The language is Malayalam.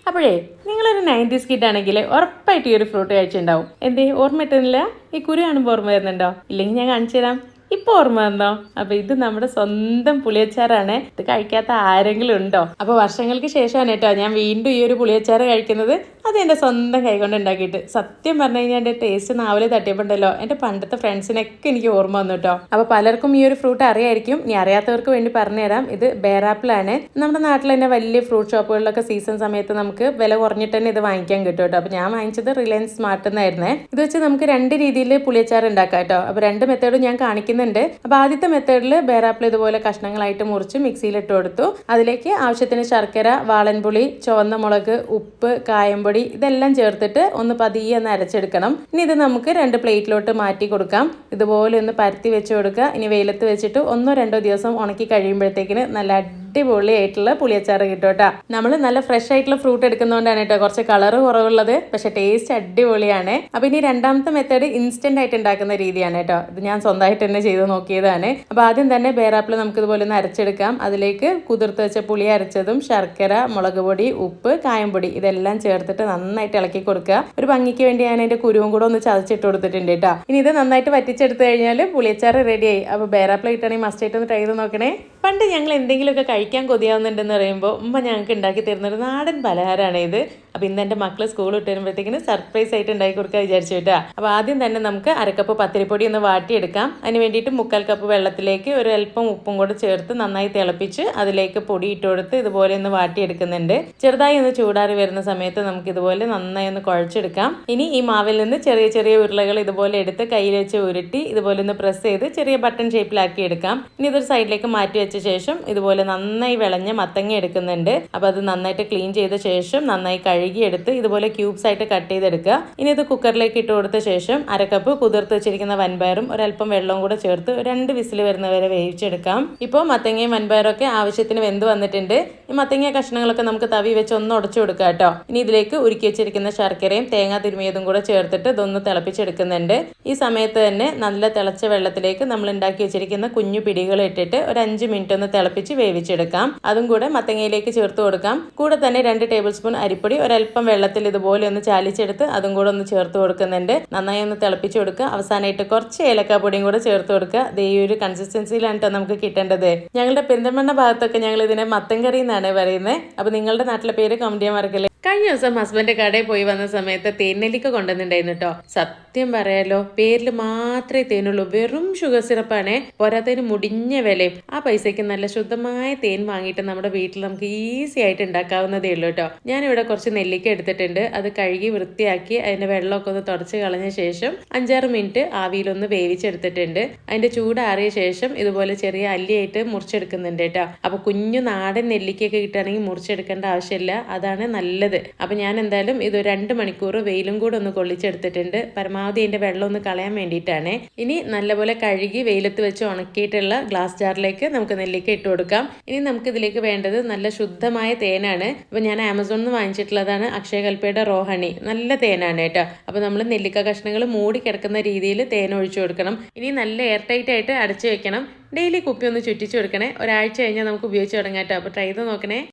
അപ്പോഴേ നിങ്ങളൊരു 90s കിഡ് ആണെങ്കിൽ ഉറപ്പായിട്ട് ഈ ഒരു ഫ്രൂട്ട് കഴിച്ചിട്ടുണ്ടാവും. എന്തേ ഓർമ്മ കിട്ടുന്നില്ല? ഈ കുരു കാണുമ്പോൾ ഓർമ്മ വരുന്നുണ്ടോ? ഇല്ലെങ്കിൽ ഞാൻ കാണിച്ചു തരാം. ഇപ്പൊ ഓർമ്മ വന്നോ? അപ്പൊ ഇത് നമ്മുടെ സ്വന്തം പുളിയച്ചാറാണ്. ഇത് കഴിക്കാത്ത ആരെങ്കിലും ഉണ്ടോ? അപ്പൊ വർഷങ്ങൾക്ക് ശേഷമാണ് കേട്ടോ ഞാൻ വീണ്ടും ഈ ഒരു പുളിയച്ചാറ് കഴിക്കുന്നത്. അത് എൻ്റെ സ്വന്തം കൈകൊണ്ട് ഉണ്ടാക്കിയിട്ട്. സത്യം പറഞ്ഞു കഴിഞ്ഞാൽ എൻ്റെ ടേസ്റ്റ് നാവിലെ തട്ടിയപ്പോണ്ടല്ലോ എൻ്റെ പണ്ടത്തെ ഫ്രണ്ട്സിനൊക്കെ എനിക്ക് ഓർമ്മ വന്നു കേട്ടോ. അപ്പൊ പലർക്കും ഈ ഒരു ഫ്രൂട്ട് അറിയായിരിക്കും. ഇനി അറിയാത്തവർക്ക് വേണ്ടി പറഞ്ഞുതരാം. ഇത് ബേറാപ്പിളാണ്. നമ്മുടെ നാട്ടിൽ തന്നെ വലിയ ഫ്രൂട്ട് ഷോപ്പുകളിലൊക്കെ സീസൺ സമയത്ത് നമുക്ക് വില കുറഞ്ഞിട്ട് തന്നെ ഇത് വാങ്ങിക്കാൻ കിട്ടും കേട്ടോ. അപ്പൊ ഞാൻ വാങ്ങിച്ചത് റിലയൻസ് സ്മാർട്ട് എന്നായിരുന്നേ. ഇത് വെച്ച് നമുക്ക് രണ്ട് രീതിയിൽ പുളിയച്ചാർ ഉണ്ടാക്കാം കേട്ടോ. അപ്പൊ രണ്ട് മെത്തേഡും ഞാൻ കാണിക്കുന്നുണ്ട്. അപ്പൊ ആദ്യത്തെ മെത്തേഡിൽ ബേറാപ്പിൾ ഇതുപോലെ കഷ്ണങ്ങളായിട്ട് മുറിച്ച് മിക്സിയിൽ ഇട്ട് കൊടുത്തു. അതിലേക്ക് ആവശ്യത്തിന് ശർക്കര, വാളൻപുളി, ചുവന്ന മുളക്, ഉപ്പ്, കായംപൊടി ഇതെല്ലാം ചേർത്തിട്ട് ഒന്ന് പതിയെ ഒന്ന് അരച്ചെടുക്കണം. ഇനി ഇത് നമുക്ക് രണ്ട് പ്ലേറ്റിലോട്ട് മാറ്റി കൊടുക്കാം. ഇതുപോലെ ഒന്ന് പരത്തി വെച്ച് കൊടുക്കുക. ഇനി വെയിലത്ത് വെച്ചിട്ട് 1-2 ദിവസം ഉണക്കി കഴിയുമ്പോഴത്തേക്കിന് നല്ല അടിപൊളിയായിട്ടുള്ള പുളിയച്ചാറ് കിട്ടും കേട്ടോ. നമ്മൾ നല്ല ഫ്രഷ് ആയിട്ടുള്ള ഫ്രൂട്ട് എടുക്കുന്നതുകൊണ്ടാണ് കേട്ടോ കുറച്ച് കളറ് കുറവുള്ളത്. പക്ഷെ ടേസ്റ്റ് അടിപൊളിയാണ്. അപ്പൊ ഇനി രണ്ടാമത്തെ മെത്തേഡ് ഇൻസ്റ്റന്റ് ആയിട്ട് ഉണ്ടാക്കുന്ന രീതിയാണ് കേട്ടോ. ഇത് ഞാൻ സ്വന്തമായിട്ട് തന്നെ ചെയ്ത് നോക്കിയതാണ്. അപ്പൊ ആദ്യം തന്നെ ബേറാപ്പിൾ നമുക്ക് ഇതുപോലെ ഒന്ന് അരച്ചെടുക്കാം. അതിലേക്ക് കുതിർത്ത് വെച്ച പുളി അരച്ചതും ശർക്കര, മുളക് പൊടി, ഉപ്പ്, കായംപൊടി ഇതെല്ലാം ചേർത്തിട്ട് നന്നായിട്ട് ഇളക്കി കൊടുക്കുക. ഒരു ഭംഗിക്ക് വേണ്ടി ഞാൻ അതിന്റെ കുരുവും കൂടെ ഒന്ന് ചതച്ചിട്ട് കൊടുത്തിട്ടുണ്ട് കേട്ടോ. ഇനി ഇത് നന്നായിട്ട് വറ്റിച്ചെടുത്ത് കഴിഞ്ഞാൽ പുളിയച്ചാറ് റെഡിയായി. അപ്പൊ ബേറാപ്പിൾ കിട്ടണമെങ്കിൽ മസ്റ്റ് ആയിട്ട് ഒന്ന് ട്രൈ ചെയ്ത് നോക്കണേ. പണ്ട് ഞങ്ങൾ എന്തെങ്കിലുമൊക്കെ കഴിക്കാൻ കൊതിയാവുന്നുണ്ടെന്ന് പറയുമ്പോൾ ഉമ്മ ഞങ്ങൾക്ക് ഉണ്ടാക്കി തരുന്നൊരു നാടൻ പലഹാരമാണ് ഇത്. അപ്പോൾ ഇന്ന് എൻ്റെ മക്കൾ സ്കൂൾ വിട്ട് വരുമ്പോഴത്തേക്കിന് സർപ്രൈസ് ആയിട്ട് ഉണ്ടാക്കി കൊടുക്കാൻ വിചാരിച്ചു കേട്ടോ. അപ്പോൾ ആദ്യം തന്നെ നമുക്ക് അരക്കപ്പ് പത്തിരിപ്പൊടി ഒന്ന് വാട്ടിയെടുക്കാം. അതിന് വേണ്ടിയിട്ട് 1/4 കപ്പ് വെള്ളത്തിലേക്ക് ഒരു അല്പം ഉപ്പും കൂടെ ചേർത്ത് നന്നായി തിളപ്പിച്ച് അതിലേക്ക് പൊടി ഇട്ട് കൊടുത്ത് ഇതുപോലെ ഒന്ന് വാട്ടിയെടുക്കുന്നുണ്ട്. ചെറുതായി ഒന്ന് ചൂടാറി വരുന്ന സമയത്ത് നമുക്ക് ഇതുപോലെ നന്നായി ഒന്ന് കുഴച്ചെടുക്കാം. ഇനി ഈ മാവിൽ നിന്ന് ചെറിയ ചെറിയ ഉരുളകൾ ഇതുപോലെ എടുത്ത് കയ്യിൽ വെച്ച് ഉരുട്ടി ഇതുപോലെ ഒന്ന് പ്രസ് ചെയ്ത് ചെറിയ ബട്ടൺ ഷേപ്പിലാക്കി എടുക്കാം. ഇനി ഇതൊരു സൈഡിലേക്ക് മാറ്റി വെച്ച ശേഷം ഇതുപോലെ നന്നായി വിളഞ്ഞ മത്തങ്ങ എടുക്കുന്നുണ്ട്. അപ്പോൾ അത് നന്നായിട്ട് ക്ലീൻ ചെയ്ത ശേഷം നന്നായി കഴുകിയെടുത്ത് ഇതുപോലെ ക്യൂബ്സ് ആയിട്ട് കട്ട് ചെയ്തെടുക്കുക. ഇനി ഇത് കുക്കറിലേക്ക് ഇട്ട് കൊടുത്ത ശേഷം അരക്കപ്പ് കുതിർത്ത് വെച്ചിരിക്കുന്ന വൻപയറും ഒരല്പം വെള്ളവും കൂടെ ചേർത്ത് 2 വിസിൽ വരുന്നവരെ വേവിച്ചെടുക്കാം. ഇപ്പോൾ മത്തങ്ങയും വൻപയറും ഒക്കെ ആവശ്യത്തിന് വെന്ത് വന്നിട്ടുണ്ട്. ഈ മത്തങ്ങ കഷ്ണങ്ങളൊക്കെ നമുക്ക് തവി വെച്ച് ഒന്ന് ഉടച്ചു കൊടുക്കാം കേട്ടോ. ഇനി ഇതിലേക്ക് ഉരുക്കി വെച്ചിരിക്കുന്ന ശർക്കരയും തേങ്ങ തിരുമിയതും കൂടെ ചേർത്തിട്ട് ഇതൊന്ന് തിളപ്പിച്ചെടുക്കുന്നുണ്ട്. ഈ സമയത്ത് തന്നെ നല്ല തിളച്ച വെള്ളത്തിലേക്ക് നമ്മൾ ഉണ്ടാക്കി വെച്ചിരിക്കുന്ന കുഞ്ഞു പിടികൾ ഇട്ടിട്ട് ഒരു 5 മിനിറ്റ് ഒന്ന് തിളപ്പിച്ച് വേവിച്ചെടുക്കാം. അതും കൂടെ മത്തങ്ങയിലേക്ക് ചേർത്ത് കൊടുക്കാം. കൂടെ തന്നെ 2 ടേബിൾ സ്പൂൺ അരിപ്പൊടി ഒരല്പം വെള്ളത്തിൽ ഇതുപോലെ ഒന്ന് ചാലിച്ചെടുത്ത് അതും കൂടെ ഒന്ന് ചേർത്ത് കൊടുക്കുന്നുണ്ട്. നന്നായി ഒന്ന് തിളപ്പിച്ച് കൊടുക്കുക. അവസാനമായിട്ട് കുറച്ച് ഏലക്കാപ്പൊടിയും കൂടെ ചേർത്ത് കൊടുക്കുക. ഈ ഒരു കൺസിസ്റ്റൻസിയിലാണ് കേട്ടോ നമുക്ക് കിട്ടേണ്ടത്. ഞങ്ങളുടെ പെരിന്തൽമണ്ണ ഭാഗത്തൊക്കെ ഞങ്ങൾ ഇതിനെ മത്തൻ കറി എന്നാണ് പറയുന്നത്. അപ്പൊ നിങ്ങളുടെ നാട്ടിലെ പേര് കമന്റ് ചെയ്യാൻ മറക്കല്ലേ. കഴിഞ്ഞ ദിവസം ഹസ്ബൻഡ് കടയിൽ പോയി വന്ന സമയത്ത് തേനെല്ലിക്ക കൊണ്ടുവന്നിട്ടുണ്ടായിരുന്നു കേട്ടോ. സത്യം പറയാലോ, പേരിൽ മാത്രമേ തേനുള്ളൂ. വെറും ഷുഗർ സിറപ്പാണ്. പോരാത്തതിന് മുടിഞ്ഞ വിലയും. ആ പൈസയ്ക്ക് നല്ല ശുദ്ധമായ തേൻ വാങ്ങിയിട്ട് നമ്മുടെ വീട്ടിൽ നമുക്ക് ഈസി ആയിട്ട് ഉണ്ടാക്കാവുന്നതേ ഉള്ളൂ കേട്ടോ. ഞാനിവിടെ കുറച്ച് നെല്ലിക്ക എടുത്തിട്ടുണ്ട്. അത് കഴുകി വൃത്തിയാക്കി അതിന്റെ വെള്ളമൊക്കെ ഒന്ന് തുടച്ച് കളഞ്ഞ ശേഷം 5-6 മിനിറ്റ് ആവിയിലൊന്ന് വേവിച്ചെടുത്തിട്ടുണ്ട്. അതിന്റെ ചൂടാറിയ ശേഷം ഇതുപോലെ ചെറിയ അല്ലിയായിട്ട് മുറിച്ചെടുക്കുന്നുണ്ട് കേട്ടോ. അപ്പൊ കുഞ്ഞു നാടൻ നെല്ലിക്കൊക്കെ കിട്ടുകയാണെങ്കിൽ മുറിച്ചെടുക്കേണ്ട ആവശ്യമില്ല. അതാണ് നല്ലത്. അപ്പൊ ഞാൻ എന്തായാലും ഇത് 2 മണിക്കൂർ വെയിലും കൂടെ ഒന്ന് കൊള്ളിച്ചെടുത്തിട്ടുണ്ട്. പരമാവധി അതിന്റെ വെള്ളം ഒന്ന് കളയാൻ വേണ്ടിയിട്ടാണ്. ഇനി നല്ലപോലെ കഴുകി വെയിലത്ത് വെച്ച് ഉണക്കിയിട്ടുള്ള ഗ്ലാസ് ജാറിലേക്ക് നമുക്ക് നെല്ലിക്ക ഇട്ട് കൊടുക്കാം. ഇനി നമുക്ക് ഇതിലേക്ക് വേണ്ടത് നല്ല ശുദ്ധമായ തേനാണ്. അപ്പൊ ഞാൻ ആമസോണിൽ നിന്ന് വാങ്ങിച്ചിട്ടുള്ളതാണ് അക്ഷയകൽപ്പയുടെ റോ ഹണി. നല്ല തേനാണ് കേട്ടോ. അപ്പൊ നമ്മൾ നെല്ലിക്ക കഷ്ണങ്ങൾ മൂടി കിടക്കുന്ന രീതിയിൽ തേൻ ഒഴിച്ചു കൊടുക്കണം. ഇനി നല്ല എയർ ടൈറ്റ് ആയിട്ട് അടച്ചു വെക്കണം. ഡെയിലി കുപ്പി ഒന്ന് ചുറ്റിച്ചു കൊടുക്കണേ. ഒരാഴ്ച കഴിഞ്ഞാൽ നമുക്ക് ഉപയോഗിച്ച് തുടങ്ങാം കേട്ടോ. അപ്പൊ ട്രൈ ചെയ്ത് നോക്കണേ.